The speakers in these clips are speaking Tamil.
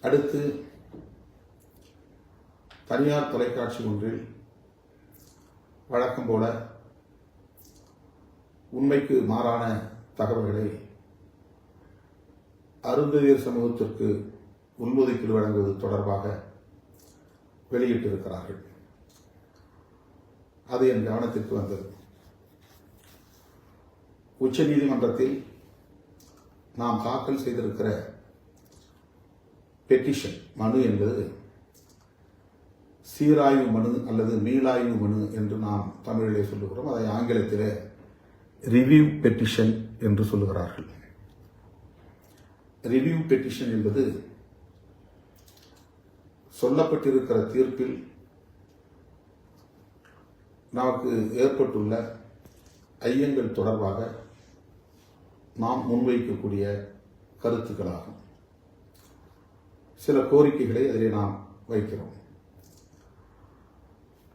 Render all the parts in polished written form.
அடுத்து தனியார் தொலைக்காட்சி ஒன்றில் வழக்கம் போல உண்மைக்கு மாறான தகவல்களை அருந்ததியர் சமூகத்திற்கு உள்ஒதுக்கீடு வழங்குவது தொடர்பாக வெளியிட்டிருக்கிறார்கள். அது என் கவனத்திற்கு வந்தது. உச்ச நீதிமன்றத்தில் நாம் தாக்கல் செய்திருக்கிற பெட்டிஷன் மனு என்பது சீராய்வு மனு அல்லது மீளாய்வு மனு என்று நாம் தமிழிலே சொல்லுகிறோம். அதை ஆங்கிலத்திலே ரிவ்யூ பெட்டிஷன் என்று சொல்லுகிறார்கள். ரிவ்யூ பெட்டிஷன் என்பது சொல்லப்பட்டிருக்கிற தீர்ப்பில் நமக்கு ஏற்பட்டுள்ள ஐயங்கள் தொடர்பாக நாம் முன்வைக்கக்கூடிய கருத்துக்களாகும். சில கோரிக்கைகளை அதிலே நாம் வைக்கிறோம்.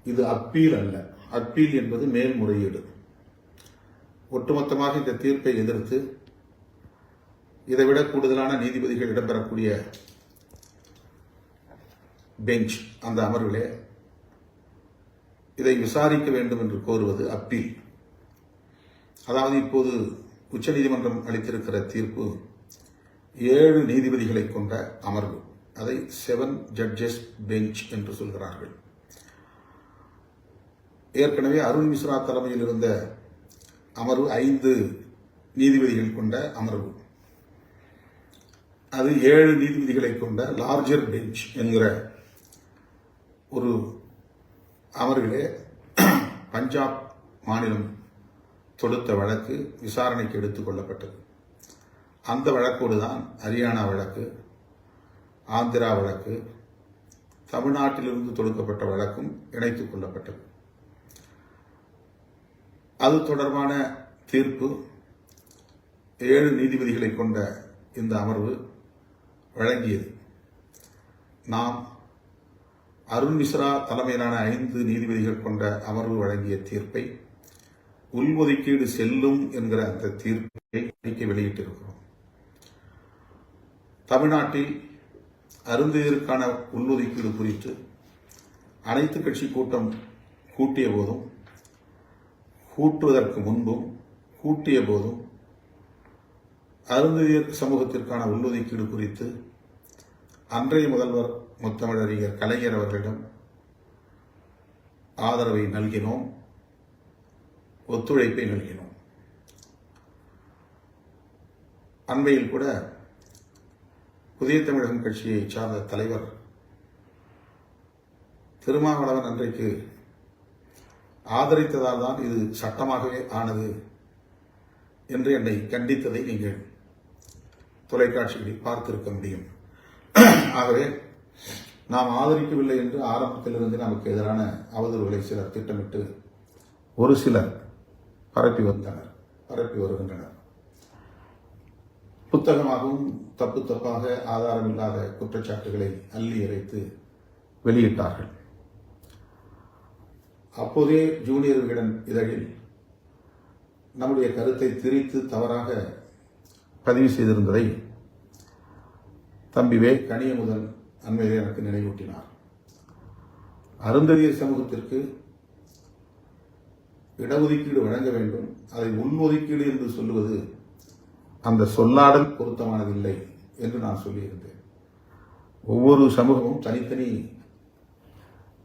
இது அப்பீல் அல்ல. அப்பீல் என்பது மேல்முறையீடு. ஒட்டுமொத்தமாக இந்த தீர்ப்பை எதிர்த்து இதைவிட கூடுதலான நீதிபதிகள் இடம்பெறக்கூடிய பெஞ்ச் அந்த அமர்விலே இதை விசாரிக்க வேண்டும் என்று கோருவது அப்பீல். அதாவது இப்போது உச்சநீதிமன்றம் அளித்திருக்கிற தீர்ப்பு 7 நீதிபதிகளை கொண்ட அமர்வு. அதை 7 ஜட்ஜஸ் பெஞ்ச் என்று சொல்கிறார்கள். ஏற்கனவே அருண் மிஸ்ரா தலைமையில் இருந்த அமர்வு 5 நீதிபதிகள் கொண்ட அமர்வு. அது 7 நீதிபதிகளை கொண்ட லார்ஜர் பெஞ்ச் என்கிற ஒரு அமர்விலே பஞ்சாப் மாநிலம் தொடுத்த வழக்கு விசாரணைக்கு எடுத்துக் கொள்ளப்பட்டது. அந்த வழக்கோடு தான் ஹரியானா வழக்கு, ஆந்திரா வழக்கு, தமிழ்நாட்டிலிருந்து தொடுக்கப்பட்ட வழக்கும் இணைத்துக் கொள்ளப்பட்டது. அது தொடர்பான தீர்ப்பு 7 நீதிபதிகளை கொண்ட இந்த அமர்வு வழங்கியது. நாம் அருண் மிஸ்ரா தலைமையிலான 5 நீதிபதிகள் கொண்ட அமர்வு வழங்கிய தீர்ப்பை உள்ஒதுக்கீடு செல்லும் என்கிற அந்த தீர்ப்பை அறிக்கை வெளியிட்டிருக்கிறோம். தமிழ்நாட்டில் அருந்ததியருக்கான உள்ஒதுக்கீடு குறித்து அனைத்து கட்சி கூட்டம் கூட்டிய போதும், கூட்டுவதற்கு முன்பும், கூட்டிய போதும் அருந்ததியர் சமூகத்திற்கான உள்ஒதுக்கீடு குறித்து அன்றைய முதல்வர் முத்தமிழறிஞர் கலைஞர் அவர்களிடம் ஆதரவை நல்கினோம், ஒத்துழைப்பை நல்கினோம். அண்மையில் கூட புதிய தமிழகம் கட்சியை சார்ந்த தலைவர் திருமாவளவன் அன்றைக்கு ஆதரித்ததால் தான் இது சட்டமாகவே ஆனது என்று என்னை கண்டித்ததை நீங்கள் தொலைக்காட்சிகளில் பார்த்திருக்க முடியும். ஆகவே நாம் ஆதரிக்கவில்லை என்று ஆரம்பத்திலிருந்து நமக்கு எதிரான அவதூறுகளை சிலர் திட்டமிட்டு ஒரு சிலர் பரப்பி வருகின்றனர். புத்தகமாகவும் தப்பு தப்பாக ஆதாரமில்லாத குற்றச்சாட்டுகளை அள்ளி இறைத்து வெளியிட்டார்கள். அப்போதே ஜூனியர் விகடன் இதழில் நம்முடைய கருத்தை திரித்து தவறாக பதிவு செய்திருந்ததை தம்பி வே கனியமுதன் அண்மையிலே எனக்கு நினைவூட்டினார். அருந்ததியர் சமூகத்திற்கு இடஒதுக்கீடு வழங்க வேண்டும், அதை உள்ஒதுக்கீடு என்று சொல்லுவது அந்த சொல்லாடல் பொருத்தமானதில்லை என்று நான் சொல்லியிருந்தேன். ஒவ்வொரு சமூகமும் தனித்தனி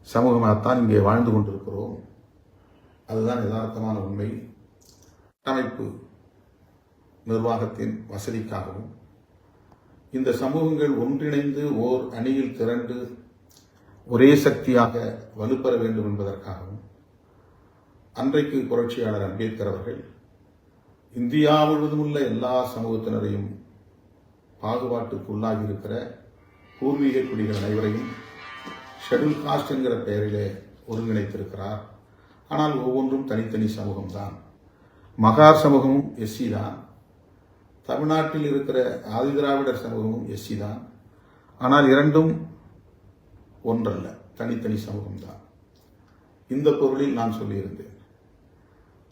சமூகமாகத்தான் இங்கே வாழ்ந்து கொண்டிருக்கிறோம். அதுதான் யதார்த்தமான உண்மை. அமைப்பு நிர்வாகத்தின் வசதிக்காகவும் இந்த சமூகங்கள் ஒன்றிணைந்து ஓர் அணியில் திரண்டு ஒரே சக்தியாக வலுப்பெற வேண்டும் என்பதற்காகவும் அன்றைக்கு புரட்சியாளர் அம்பேத்கர் அவர்கள் இந்தியா முழுவதும் உள்ள எல்லா சமூகத்தினரையும் பாகுபாட்டுக்கு உள்ளாகி இருக்கிற பூர்வீக குடிகள் அனைவரையும் ஷெட்யூல் காஸ்ட் என்கிற பெயரிலே ஒருங்கிணைத்திருக்கிறார். ஆனால் ஒவ்வொன்றும் தனித்தனி சமூகம்தான். மகார் சமூகமும் எஸ்சி தான். தமிழ்நாட்டில் இருக்கிற ஆதிதிராவிடர் சமூகமும் எஸ்சி தான். ஆனால் இரண்டும் ஒன்றல்ல, தனித்தனி சமூகம்தான். இந்த பொருளில் நான் சொல்லியிருந்தேன்.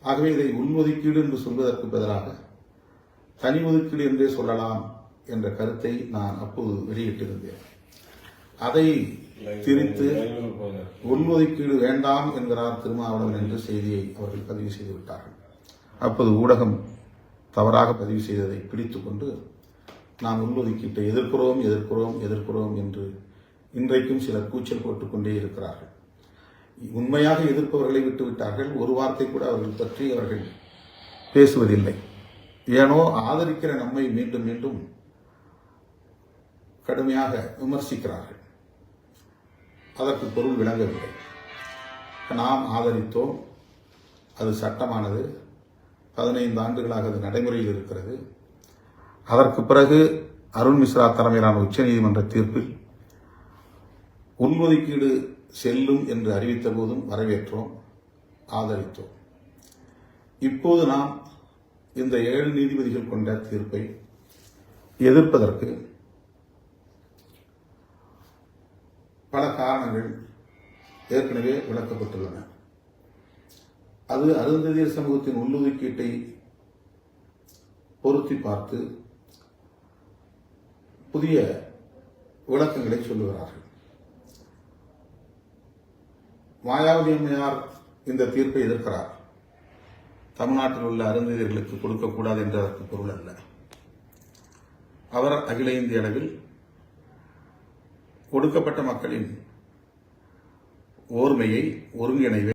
ஆகவே இதை உள்ஒதுக்கீடு என்று சொல்வதற்கு பதிலாக தனி ஒதுக்கீடு என்றே சொல்லலாம் என்ற கருத்தை நான் அப்போது வெளியிட்டிருந்தேன். அதை திரித்து உள்ஒதுக்கீடு வேண்டாம் என்கிறார் திருமாவளவன் என்ற செய்தியை அவர்கள் பதிவு செய்து விட்டார்கள். அப்போது ஊடகம் தவறாக பதிவு செய்ததை பிடித்துக் கொண்டு நாம் உள்ஒதுக்கீட்டை எதிர்க்கிறோம் எதிர்க்கிறோம் எதிர்க்கிறோம் என்று இன்றைக்கும் சிலர் கூச்சல் போட்டுக்கொண்டே இருக்கிறார்கள். உண்மையாக எதிர்ப்பவர்களை விட்டுவிட்டார்கள். ஒரு வார்த்தை கூட அவர்கள் பற்றி அவர்கள் பேசுவதில்லை. ஏனோ ஆதரிக்கிற நம்மை மீண்டும் மீண்டும் கடுமையாக விமர்சிக்கிறார்கள். அதற்கு பொருள் விளங்கவில்லை. நாம் ஆதரித்தோம், அது சட்டமானது, 15 ஆண்டுகளாக அது நடைமுறையில் இருக்கிறது. அதற்கு பிறகு அருண் மிஸ்ரா தலைமையிலான உச்சநீதிமன்ற தீர்ப்பில் உள்ஒதுக்கீடு செல்லும் என்று அறிவித்த போதும் வரவேற்றோம், ஆதரித்தோம். இப்போது நாம் இந்த 7 நீதிபதிகள் கொண்ட தீர்ப்பை எதிர்ப்பதற்கு பல காரணங்கள் ஏற்கனவே விளக்கப்பட்டுள்ளன. அது அருந்ததியர் சமூகத்தின் உள்ளொதுக்கீட்டை பொருத்தி பார்த்து புதிய விளக்கங்களை சொல்லுகிறார்கள். மாயாவதி அம்மையார் இந்த தீர்ப்பை எதிர்க்கிறார். தமிழ்நாட்டில் உள்ள அருந்ததியர்களுக்கு கொடுக்கக்கூடாது என்ற அதற்கு பொருள் அல்ல. அவர் அகில இந்திய அளவில் கொடுக்கப்பட்ட மக்களின் ஓர்மையை, ஒருங்கிணைவை